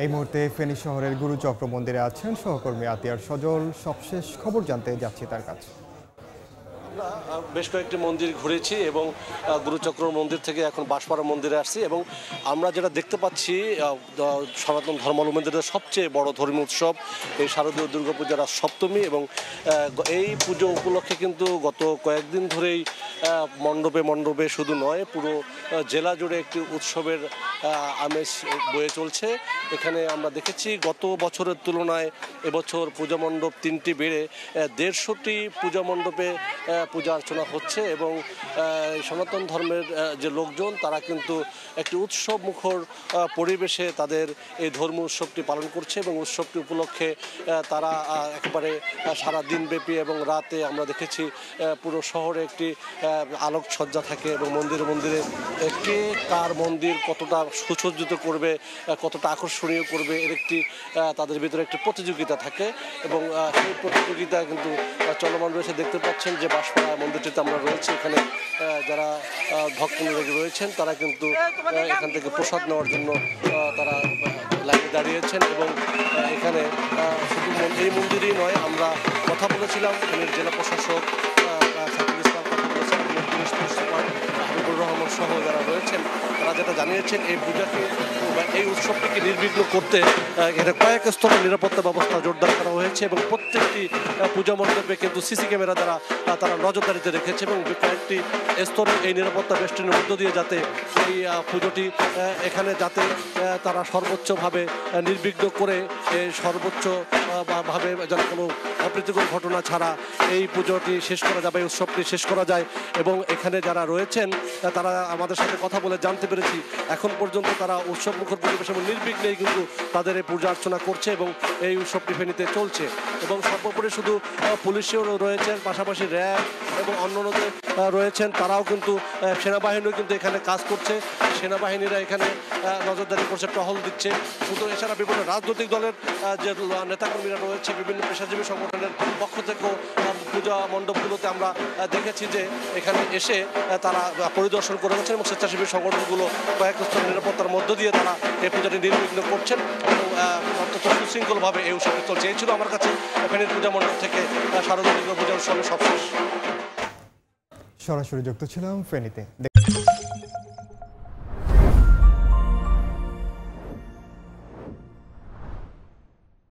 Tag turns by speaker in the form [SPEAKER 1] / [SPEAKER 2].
[SPEAKER 1] এই মুহূর্তে ফেনী শহরের গুরুচক্র মন্দিরে আছেন সহকর্মী আতিয়ার সজল। সবশেষ খবর জানতে যাচ্ছি তার কাছে।
[SPEAKER 2] আমরা বেশ কয়েকটি মন্দির ঘুরেছি এবং গুরুচক্র মন্দির থেকে এখন বাঁশপাড়া মন্দিরে আসছি এবং আমরা যেটা দেখতে পাচ্ছি সনাতন ধর্মাবলম্বীদের সবচেয়ে বড় ধর্মীয় উৎসব এই শারদীয় দুর্গাপূজার সপ্তমী এবং এই পুজো উপলক্ষে কিন্তু গত কয়েকদিন ধরেই মণ্ডপে মণ্ডপে শুধু নয় পুরো জেলা জুড়ে একটি উৎসবের আমেজ বয়ে চলছে। এখানে আমরা দেখেছি গত বছরের তুলনায় এবছর পূজা মণ্ডপ 3টি বেড়ে 150টি পূজা মণ্ডপে পূজা অর্চনা হচ্ছে এবং সনাতন ধর্মের যে লোকজন তারা কিন্তু একটি উৎসব মুখর পরিবেশে তাদের এই ধর্ম উৎসবটি পালন করছে এবং উৎসবটি উপলক্ষে তারা একেবারে সারা দিনব্যাপী এবং রাতে আমরা দেখেছি পুরো শহরে একটি আলোকসজ্জা থাকে এবং মন্দিরে মন্দিরে কে কার মন্দির কতটা সুসজ্জিত করবে, কতটা আকর্ষণীয় করবে এর একটি তাদের ভিতরে একটি প্রতিযোগিতা থাকে এবং সেই প্রতিযোগিতা কিন্তু চলমান রয়েছে। দেখতে পাচ্ছেন যে বাঁশপাড়া মন্দিরটিতে আমরা রয়েছি, এখানে যারা ভক্তনিরাগী রয়েছেন তারা কিন্তু এখান থেকে প্রসাদ নেওয়ার জন্য তারা লাইনে দাঁড়িয়েছেন এবং এখানে শুধু এই মন্দিরেই নয়, আমরা কথা বলেছিলাম এখানের জেলা প্রশাসক রহমান সহ যারা রয়েছেন তারা যেটা জানিয়েছেন এই পূজাকে এই উৎসবটিকে নির্বিঘ্ন করতে এটা কয়েক স্তরে নিরাপত্তা ব্যবস্থা জোরদার করা হয়েছে এবং প্রত্যেকটি পূজা মণ্ডপে কিন্তু সিসি ক্যামেরা দ্বারা তারা নজরদারিতে রেখেছে এবং কয়েকটি স্তরে এই নিরাপত্তা বেষ্টনীর মধ্য দিয়ে যাতে এই পুজোটি এখানে যাতে তারা সর্বোচ্চভাবে নির্বিঘ্ন করে সর্বোচ্চ ভাবে যেন কোনো অপ্রীতিকর ঘটনা ছাড়া এই পুজোটি শেষ করা যাবে, উৎসবটি শেষ করা যায় এবং এখানে যারা রয়েছেন তারা আমাদের সাথে কথা বলে জানতে পেরেছি এখন পর্যন্ত তারা উৎসব মুখর পরিবেশ এবং নির্বিঘ্নেই কিন্তু তাদের এই পূজা অর্চনা করছে এবং এই উৎসবটি ফেনীতে চলছে এবং সর্বোপরি শুধু পুলিশেও রয়েছেন, পাশাপাশি র্যাব এবং অন্যান্যদের রয়েছেন, তারাও কিন্তু সেনাবাহিনীও কিন্তু এখানে কাজ করছে। সেনাবাহিনীরা এখানে নজরদারি করছে, টহল দিচ্ছে। শুধু এছাড়া বিভিন্ন রাজনৈতিক দলের যে নেতাকর্মীরা রয়েছে, বিভিন্ন পেশাজীবী সংগঠনের পক্ষ থেকেও পূজা মণ্ডপগুলোতে আমরা দেখেছি যে এখানে এসে তারা পরিদর্শন করে গেছেন এবং স্বেচ্ছাসেবী সংগঠনগুলো কয়েক স্তরের নিরাপত্তার মধ্য দিয়ে তারা এই পূজাটি নির্বিঘ্ন করছেন এবং অত্যন্ত সুশৃঙ্খলভাবে এই উৎসবটি চলছে। এই ছিল আমার কাছে ফেনীর পূজা মণ্ডপ থেকে শারদীয় দুর্গা পূজা উৎসবের সবশেষ।
[SPEAKER 1] সরাসরি যুক্ত ছিলাম ফেনীতে।